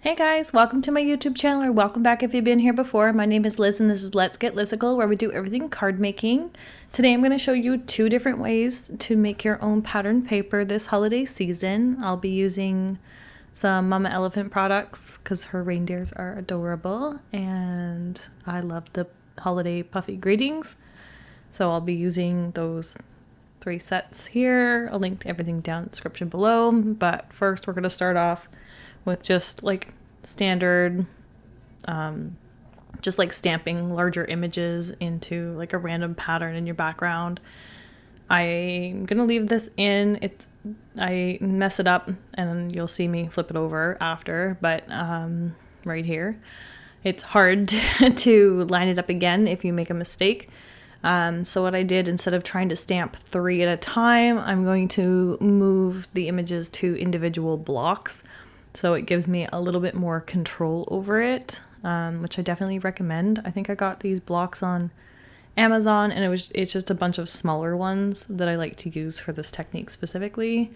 Hey guys, welcome to my YouTube channel, or welcome back if you've been here before. My name is Liz and this is Let's Get Lizical, where we do everything card making. Today I'm going to show you 2 different ways to make your own pattern paper this holiday season. I'll be using some Mama Elephant products because her reindeers are adorable and I love the holiday puffy greetings. So I'll be using those 3 sets here. I'll link everything down in the description below, but first we're going to start off with just like standard, just like stamping larger images into like a random pattern in your background. I'm gonna leave this in. I mess it up and you'll see me flip it over after, but right here, it's hard to line it up again if you make a mistake. So what I did, instead of trying to stamp 3 at a time, I'm going to move the images to individual blocks. So it gives me a little bit more control over it, which I definitely recommend. I think I got these blocks on Amazon, and it's just a bunch of smaller ones that I like to use for this technique specifically,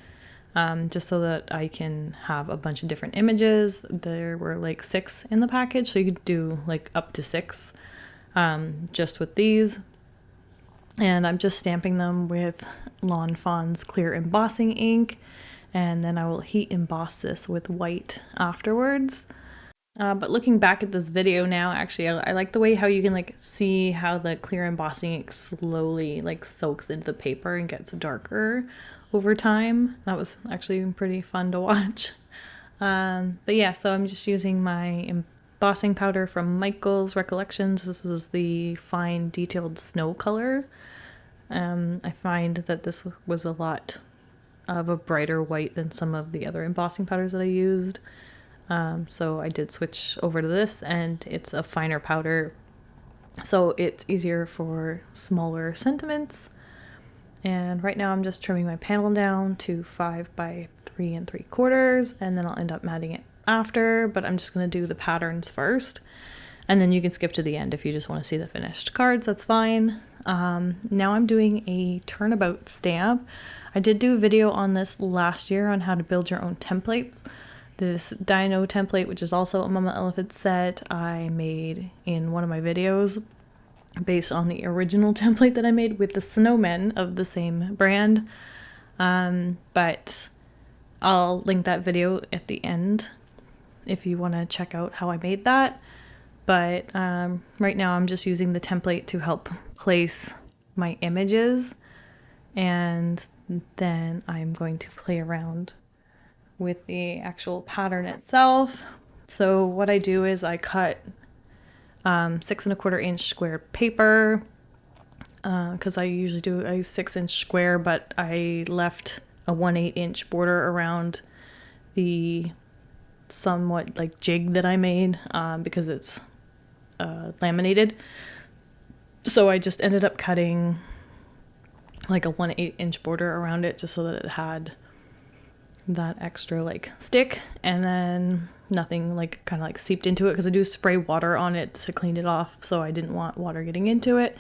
just so that I can have a bunch of different images. There were like 6 in the package, so you could do like up to 6 just with these. And I'm just stamping them with Lawn Fawn's clear embossing ink. And then I will heat emboss this with white afterwards. But looking back at this video now, actually, I like the way how you can like see how the clear embossing ink slowly like soaks into the paper and gets darker over time. That was actually pretty fun to watch. But yeah, so I'm just using my embossing powder from Michael's Recollections. This is the Fine Detailed Snow color. I find that this was a lot of a brighter white than some of the other embossing powders that I used. So I did switch over to this, and it's a finer powder, so it's easier for smaller sentiments. And right now I'm just trimming my panel down to 5 by 3 3/4, and then I'll end up matting it after, but I'm just going to do the patterns first. And then you can skip to the end if you just want to see the finished cards, that's fine. Now I'm doing a turnabout stamp. I did do a video on this last year on how to build your own templates. This dino template, which is also a Mama Elephant set, I made in one of my videos based on the original template that I made with the snowmen of the same brand. But I'll link that video at the end if you want to check out how I made that. But right now I'm just using the template to help place my images, and then I'm going to play around with the actual pattern itself. So what I do is I cut 6 1/4 inch square paper, because I usually do a 6-inch square, but I left a 1/8 inch border around the somewhat like jig that I made, because it's laminated. So I just ended up cutting like a 1/8 inch border around it, just so that it had that extra like stick, and then nothing like kind of like seeped into it, because I do spray water on it to clean it off, so I didn't want water getting into it.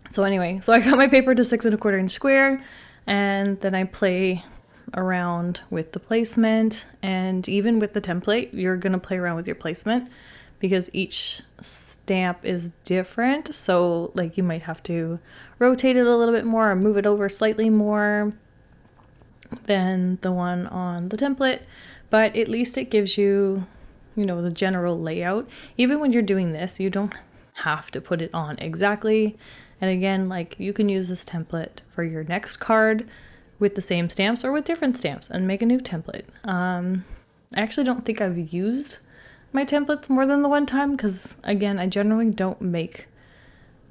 So anyway, so I cut my paper to 6 1/4 inch square, and then I play around with the placement, and even with the template you're gonna play around with your placement because each stamp is different. So like you might have to rotate it a little bit more or move it over slightly more than the one on the template, but at least it gives you, you know, the general layout. Even when you're doing this, you don't have to put it on exactly. And again, like you can use this template for your next card with the same stamps or with different stamps and make a new template. I actually don't think I've used my templates more than the one time, because again, I generally don't make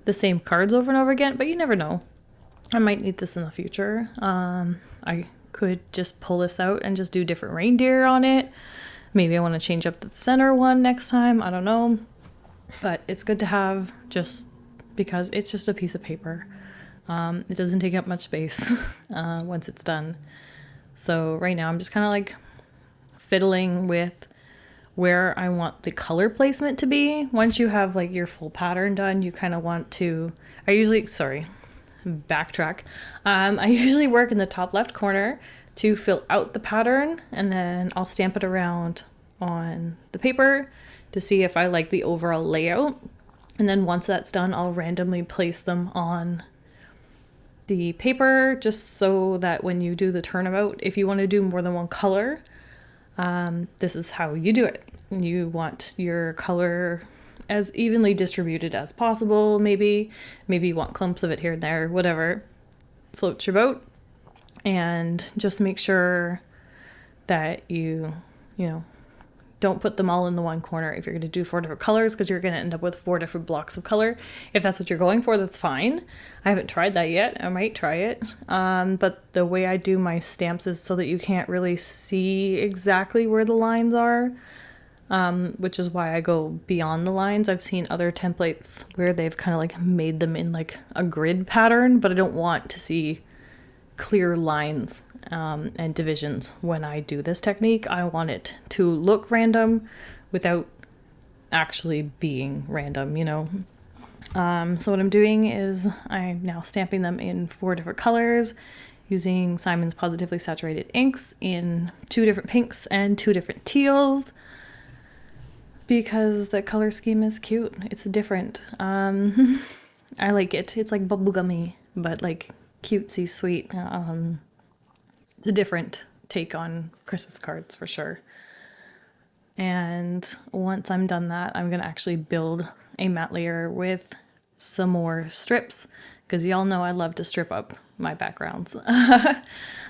the same cards over and over again, but you never know. I might need this in the future. I could just pull this out and just do different reindeer on it. Maybe I want to change up the center one next time, I don't know. But it's good to have, just because it's just a piece of paper. It doesn't take up much space once it's done. So right now I'm just kind of like fiddling with where I want the color placement to be. Once you have like your full pattern done, you kind of want to, I usually work in the top left corner to fill out the pattern, and then I'll stamp it around on the paper to see if I like the overall layout. And then once that's done, I'll randomly place them on the paper just so that when you do the turnabout, if you want to do more than one color, this is how you do it. You want your color as evenly distributed as possible, maybe you want clumps of it here and there, whatever floats your boat. And just make sure that you don't put them all in the one corner if you're going to do 4 different colors, because you're going to end up with 4 different blocks of color. If that's what you're going for, that's fine. I haven't tried that yet. I might try it. But the way I do my stamps is so that you can't really see exactly where the lines are, which is why I go beyond the lines. I've seen other templates where they've kind of like made them in like a grid pattern, but I don't want to see clear lines and divisions when I do this technique. I want it to look random without actually being random, So what I'm doing is I'm now stamping them in 4 different colors using Simon's Positively Saturated inks in 2 different pinks and 2 different teals, because the color scheme is cute. It's different. I like it. It's like bubblegummy, but like cutesy sweet. It's a different take on Christmas cards for sure. And once I'm done that, I'm gonna actually build a matte layer with some more strips, because y'all know I love to strip up my backgrounds.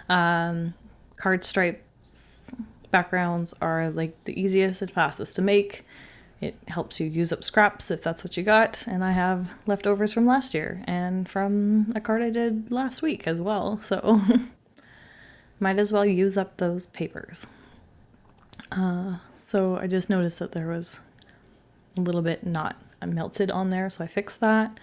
Card stripes backgrounds are like the easiest and fastest to make. It helps you use up scraps if that's what you got. And I have leftovers from last year and from a card I did last week as well. So might as well use up those papers. So I just noticed that there was a little bit not melted on there. So I fixed that,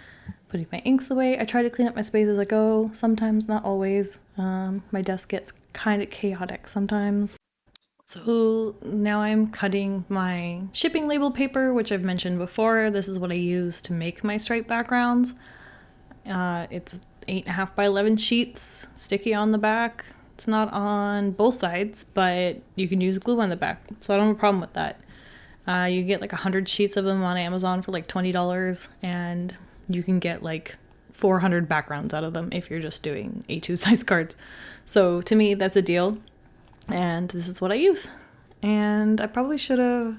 putting my inks away. I try to clean up my space as I go. Sometimes, not always. My desk gets kind of chaotic sometimes. So now I'm cutting my shipping label paper, which I've mentioned before. This is what I use to make my stripe backgrounds. It's 8.5 by 11 sheets, sticky on the back. It's not on both sides, but you can use glue on the back, so I don't have a problem with that. You get like 100 sheets of them on Amazon for like $20, and you can get like 400 backgrounds out of them if you're just doing A2 size cards. So to me, that's a deal. And this is what I use. And I probably should have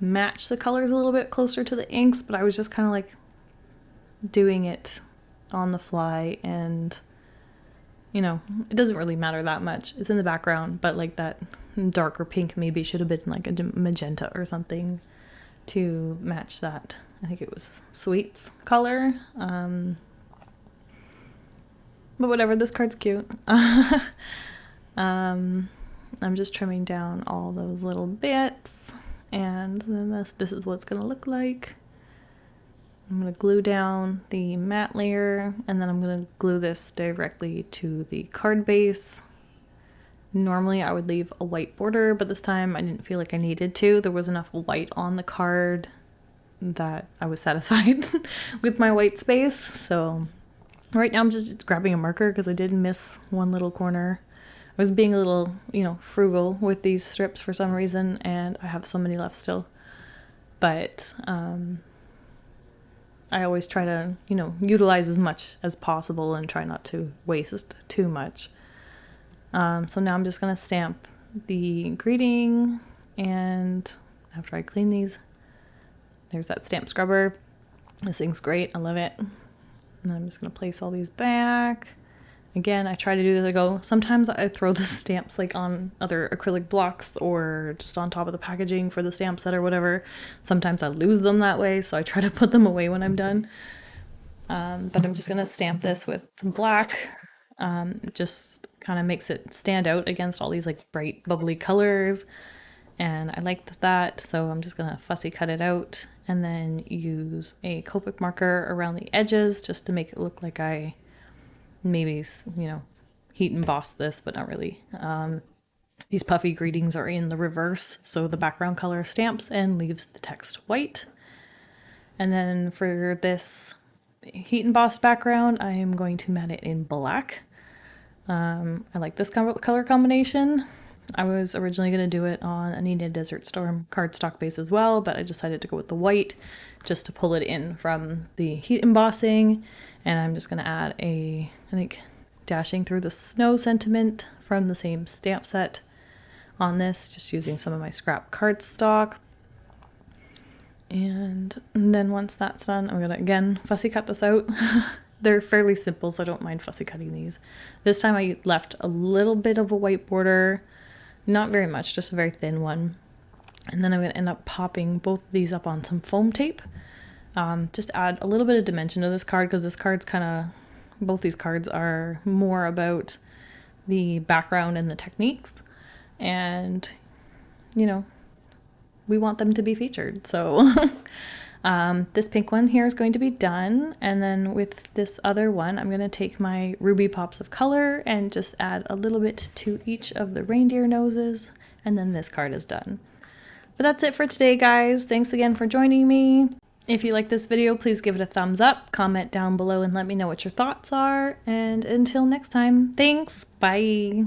matched the colors a little bit closer to the inks, but I was just kind of like doing it on the fly, and it doesn't really matter that much. It's in the background, but like that darker pink maybe should have been like a magenta or something to match that. I think it was Sweet's color. But whatever, this card's cute. I'm just trimming down all those little bits, and then this is what it's gonna look like. I'm gonna glue down the matte layer, and then I'm gonna glue this directly to the card base. Normally I would leave a white border, but this time I didn't feel like I needed to. There was enough white on the card that I was satisfied with my white space. So right now I'm just grabbing a marker because I did miss one little corner. I was being a little, frugal with these strips for some reason, and I have so many left still. But I always try to, utilize as much as possible and try not to waste too much. So now I'm just going to stamp the greeting, and after I clean these, there's that stamp scrubber. This thing's great. I love it. And I'm just going to place all these back. Again, I try to do this. I go, sometimes I throw the stamps like on other acrylic blocks or just on top of the packaging for the stamp set or whatever. Sometimes I lose them that way, so I try to put them away when I'm done. But I'm just going to stamp this with black. It just kind of makes it stand out against all these like bright bubbly colors. And I liked that, so I'm just going to fussy cut it out and then use a Copic marker around the edges just to make it look like I maybe, heat embossed this, but not really. These puffy greetings are in the reverse, so the background color stamps and leaves the text white. And then for this heat embossed background, I am going to mat it in black. I like this color combination. I was originally going to do it on a Nina Desert Storm cardstock base as well, but I decided to go with the white just to pull it in from the heat embossing. And I'm just going to add I think, Dashing Through the Snow sentiment from the same stamp set on this, just using some of my scrap cardstock. And then once that's done, I'm going to again fussy cut this out. They're fairly simple, so I don't mind fussy cutting these. This time I left a little bit of a white border, not very much, just a very thin one. And then I'm going to end up popping both of these up on some foam tape. Just add a little bit of dimension to this card, because this card's both these cards are more about the background and the techniques. And, you know, we want them to be featured. So this pink one here is going to be done. And then with this other one, I'm going to take my ruby pops of color and just add a little bit to each of the reindeer noses. And then this card is done. But that's it for today, guys. Thanks again for joining me. If you like this video, please give it a thumbs up, comment down below, and let me know what your thoughts are. And until next time, thanks. Bye.